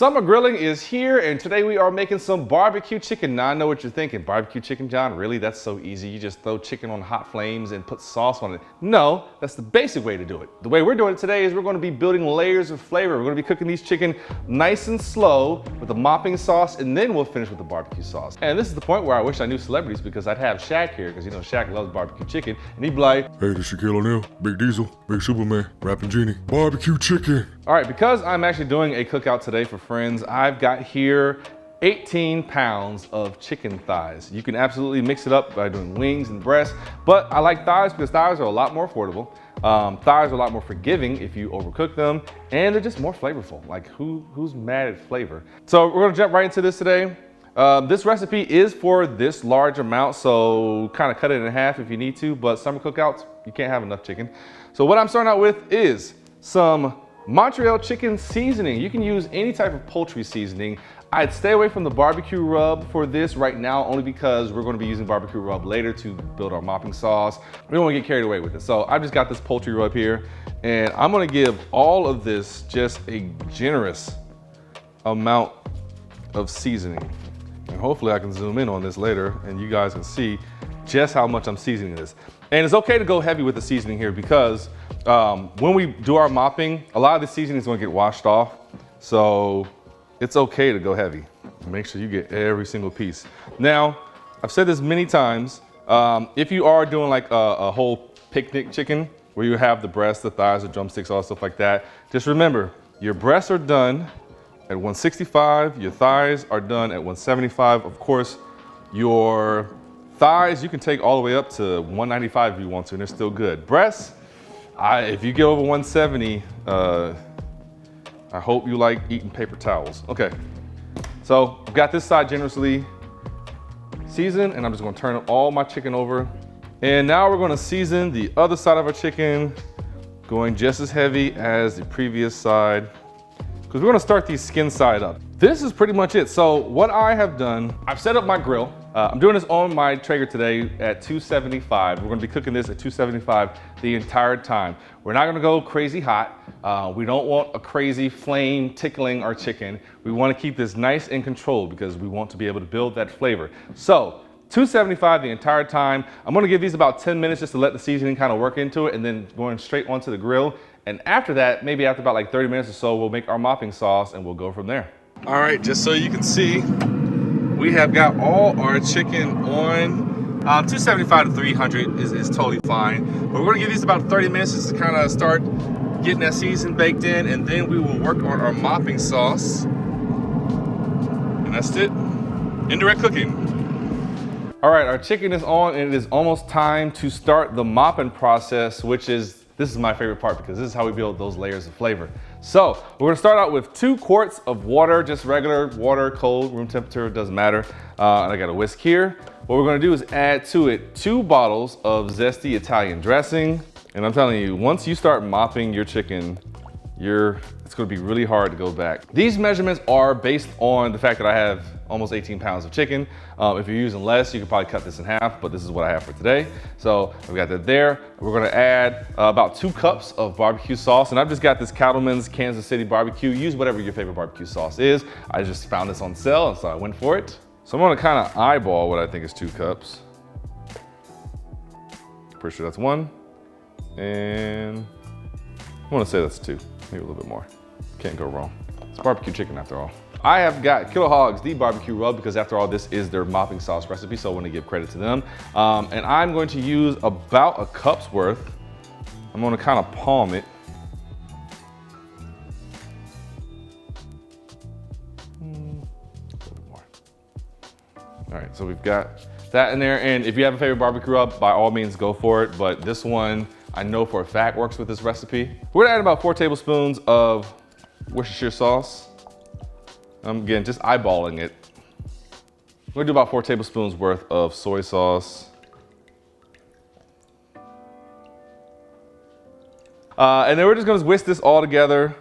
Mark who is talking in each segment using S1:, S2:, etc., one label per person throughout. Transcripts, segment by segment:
S1: Summer grilling is here, and today we are making some barbecue chicken. Now I know what you're thinking, barbecue chicken, John? Really? That's so easy. You just throw chicken on hot flames and put sauce on it. No, that's the basic way to do it. The way we're doing it today is we're going to be building layers of flavor. We're going to be cooking these chicken nice and slow with the mopping sauce, and then we'll finish with the barbecue sauce. And this is the point where I wish I knew celebrities, because I'd have Shaq here, because you know Shaq loves barbecue chicken, and he'd be like,
S2: "Hey, this Shaquille O'Neal, Big Diesel, Big Superman, Rapping Genie, barbecue chicken."
S1: All right, because I'm actually doing a cookout today for friends, I've got here 18 pounds of chicken thighs. You can absolutely mix it up by doing wings and breasts, but I like thighs because thighs are a lot more affordable. Thighs are a lot more forgiving if you overcook them, and they're just more flavorful. Like who's mad at flavor? So we're gonna jump right into this today. This recipe is for this large amount, so kind of cut it in half if you need to, but summer cookouts, you can't have enough chicken. So what I'm starting out with is some Montreal chicken seasoning. You can use any type of poultry seasoning. I'd stay away from the barbecue rub for this right now, only because we're going to be using barbecue rub later to build our mopping sauce. We don't want to get carried away with it. So I've just got this poultry rub here, and I'm going to give all of this just a generous amount of seasoning. And hopefully I can zoom in on this later and you guys can see just how much I'm seasoning this. And it's okay to go heavy with the seasoning here, because when we do our mopping, a lot of the seasoning is going to get washed off. So it's okay to go heavy. Make sure you get every single piece. Now, I've said this many times, if you are doing like a whole picnic chicken where you have the breast, the thighs, the drumsticks, all stuff like that, just remember, your breasts are done at 165, your thighs are done at 175. Of course, your thighs you can take all the way up to 195 if you want to, and they're still good. Breasts, if you get over 170, I hope you like eating paper towels. Okay, so I've got this side generously seasoned, and I'm just gonna turn all my chicken over. And now we're gonna season the other side of our chicken, going just as heavy as the previous side, because we're gonna start the skin side up. This is pretty much it. So what I have done, I've set up my grill. I'm doing this on my Traeger today at 275. We're gonna be cooking this at 275 the entire time. We're not gonna go crazy hot. We don't want a crazy flame tickling our chicken. We wanna keep this nice and controlled because we want to be able to build that flavor. So 275 the entire time. I'm gonna give these about 10 minutes just to let the seasoning kind of work into it, and then going straight onto the grill. And after that, maybe after about like 30 minutes or so, we'll make our mopping sauce and we'll go from there. All right, just so you can see, we have got all our chicken on 275 to 300 is totally fine. But we're gonna give these about 30 minutes just to kind of start getting that season baked in, and then we will work on our mopping sauce. And that's it, indirect cooking. All right, our chicken is on, and it is almost time to start the mopping process, this is my favorite part because this is how we build those layers of flavor. So we're gonna start out with 2 quarts of water, just regular water, cold, room temperature, doesn't matter. And I got a whisk here. What we're gonna do is add to it 2 bottles of zesty Italian dressing. And I'm telling you, once you start mopping your chicken, it's gonna be really hard to go back. These measurements are based on the fact that I have almost 18 pounds of chicken. If you're using less, you could probably cut this in half, but this is what I have for today. So we got that there. We're gonna add about 2 cups of barbecue sauce, and I've just got this Cattleman's Kansas City barbecue. Use whatever your favorite barbecue sauce is. I just found this on sale, and so I went for it. So I'm gonna kind of eyeball what I think is 2 cups. Pretty sure that's 1, and I wanna say that's 2, maybe a little bit more. Can't go wrong. It's barbecue chicken after all. I have got Killer Hogs, the barbecue rub, because after all, this is their mopping sauce recipe, so I want to give credit to them. And I'm going to use about a cup's worth. I'm going to kind of palm it. A little bit more. All right, so we've got that in there. And if you have a favorite barbecue rub, by all means, go for it. But this one, I know for a fact works with this recipe. We're gonna add about 4 tablespoons of Worcestershire sauce. Again, just eyeballing it. We're gonna do about 4 tablespoons worth of soy sauce. And then we're just gonna whisk this all together.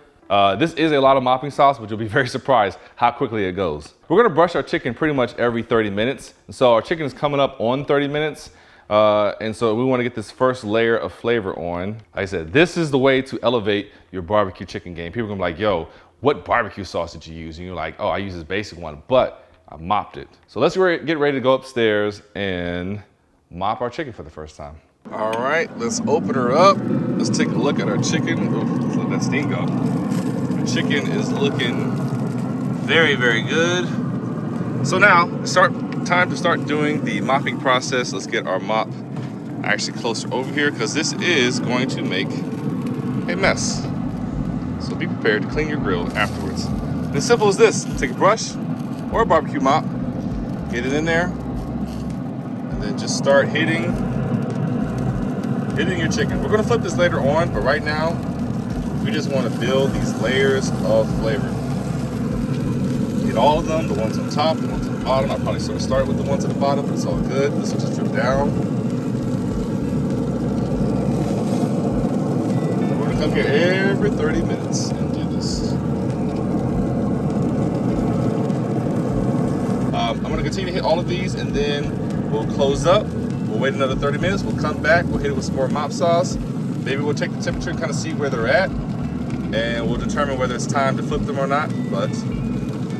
S1: This is a lot of mopping sauce, but you'll be very surprised how quickly it goes. We're gonna brush our chicken pretty much every 30 minutes. And so our chicken is coming up on 30 minutes. And so we wanna get this first layer of flavor on. Like I said, this is the way to elevate your barbecue chicken game. People are gonna be like, yo, what barbecue sauce did you use? And you're like, oh, I use this basic one, but I mopped it. So let's get ready to go upstairs and mop our chicken for the first time. All right, let's open her up. Let's take a look at our chicken. Oh, let's let that steam go. The chicken is looking very, very good. So now, time to start doing the mopping process. Let's get our mop actually closer over here because this is going to make a mess. So be prepared to clean your grill afterwards. And as simple as this, take a brush or a barbecue mop, get it in there, and then just start hitting your chicken. We're gonna flip this later on, but right now, we just wanna build these layers of flavor. Get all of them, the ones on top, the ones on the bottom. I'll probably sort of start with the ones at the bottom, but it's all good. This will just drip down. We're gonna come here every 30 minutes and do this. I'm gonna continue to hit all of these and then we'll close up. We'll wait another 30 minutes. We'll come back. We'll hit it with some more mop sauce. Maybe we'll check the temperature and kind of see where they're at. And we'll determine whether it's time to flip them or not. But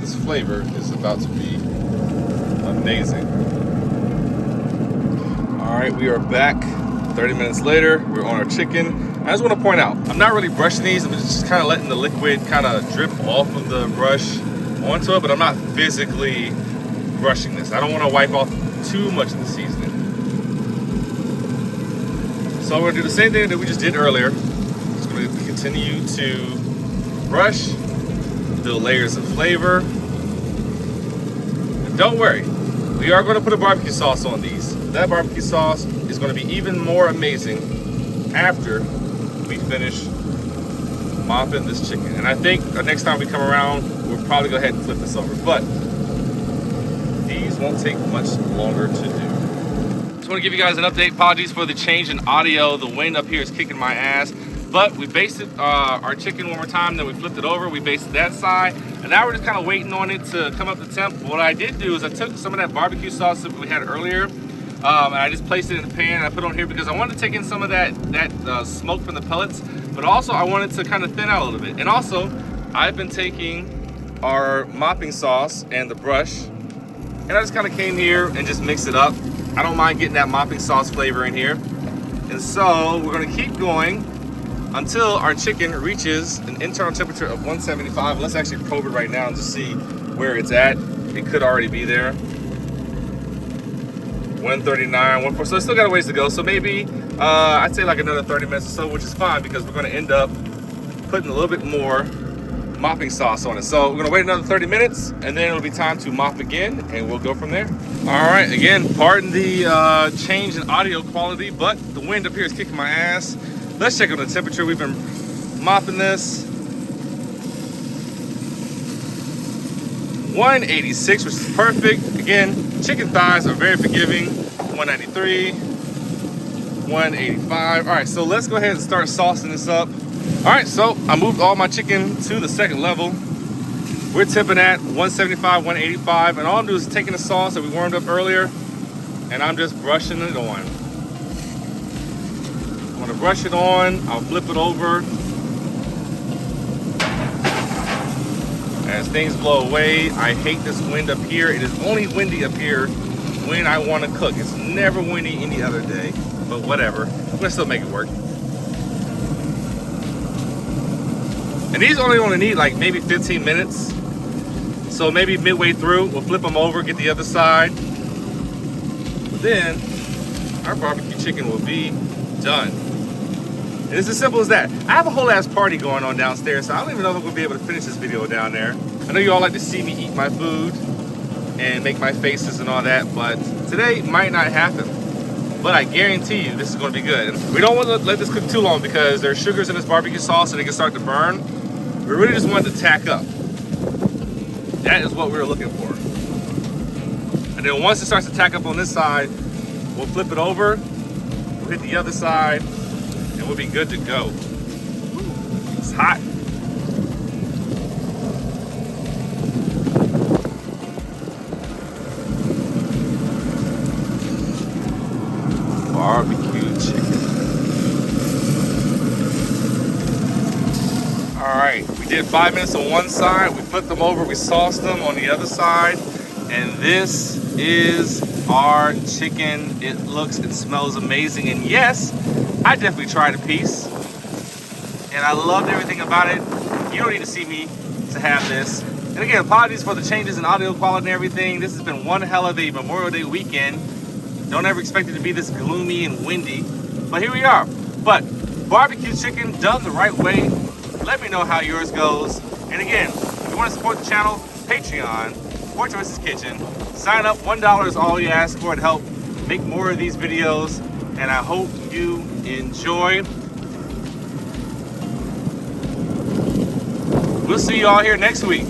S1: this flavor is about to be amazing. All right, we are back 30 minutes later. We're on our chicken. I just want to point out, I'm not really brushing these. I'm just kind of letting the liquid kind of drip off of the brush onto it, but I'm not physically brushing this. I don't want to wipe off too much of the seasoning. So we're gonna do the same thing that we just did earlier. Just gonna continue to brush, build layers of flavor. And don't worry, we are gonna put a barbecue sauce on these. That barbecue sauce is gonna be even more amazing after we finish mopping this chicken. And I think the next time we come around, we'll probably go ahead and flip this over. But these won't take much longer to do. Just want to give you guys an update. Apologies for the change in audio. The wind up here is kicking my ass. But we basted our chicken one more time, then we flipped it over. We basted that side. And now we're just kind of waiting on it to come up the temp. What I did do is I took some of that barbecue sauce that we had earlier, and I just placed it in the pan and I put it on here because I wanted to take in some of that smoke from the pellets, but also I wanted to kind of thin out a little bit. And also, I've been taking our mopping sauce and the brush, and I just kind of came here and just mixed it up. I don't mind getting that mopping sauce flavor in here. And so we're gonna keep going until our chicken reaches an internal temperature of 175. Let's actually probe it right now and just see where it's at. It could already be there. 139, 140, so it's still got a ways to go. So maybe, I'd say like another 30 minutes or so, which is fine because we're gonna end up putting a little bit more mopping sauce on it. So we're gonna wait another 30 minutes and then it'll be time to mop again and we'll go from there. All right, again, pardon the change in audio quality, but the wind up here is kicking my ass. Let's check on the temperature. We've been mopping this. 186, which is perfect. Again, chicken thighs are very forgiving. 193, 185. All right, so let's go ahead and start saucing this up. All right, so I moved all my chicken to the second level. We're tipping at 175, 185, and all I'm doing is taking the sauce that we warmed up earlier, and I'm just brushing it on. I'm gonna brush it on, I'll flip it over. As things blow away, I hate this wind up here. It is only windy up here when I wanna cook. It's never windy any other day, but whatever. I'm gonna still make it work. And these only need like maybe 15 minutes. So maybe midway through, we'll flip them over, get the other side. Then our barbecue chicken will be done. And it's as simple as that. I have a whole ass party going on downstairs, so I don't even know if I'm gonna be able to finish this video down there. I know you all like to see me eat my food and make my faces and all that, but today might not happen. But I guarantee you this is gonna be good. And we don't want to let this cook too long because there's sugars in this barbecue sauce and it can start to burn. We really just want it to tack up. That is what we were looking for. And then once it starts to tack up on this side, we'll flip it over, we'll hit the other side, and we'll be good to go. It's hot. Barbecue chicken. All right, we did did 5 minutes on one side, we flipped them over, we sauced them on the other side, and this is our chicken. It looks and smells amazing, and yes, I definitely tried a piece, and I loved everything about it. You don't need to see me to have this. And again, apologies for the changes in audio quality and everything. This has been one hell of a Memorial Day weekend. Don't ever expect it to be this gloomy and windy, but here we are. But barbecue chicken done the right way. Let me know how yours goes. And again, if you want to support the channel, Patreon, Poor Choices Kitchen. Sign up, $1 is all you ask for to help make more of these videos. And I hope you enjoy. We'll see you all here next week.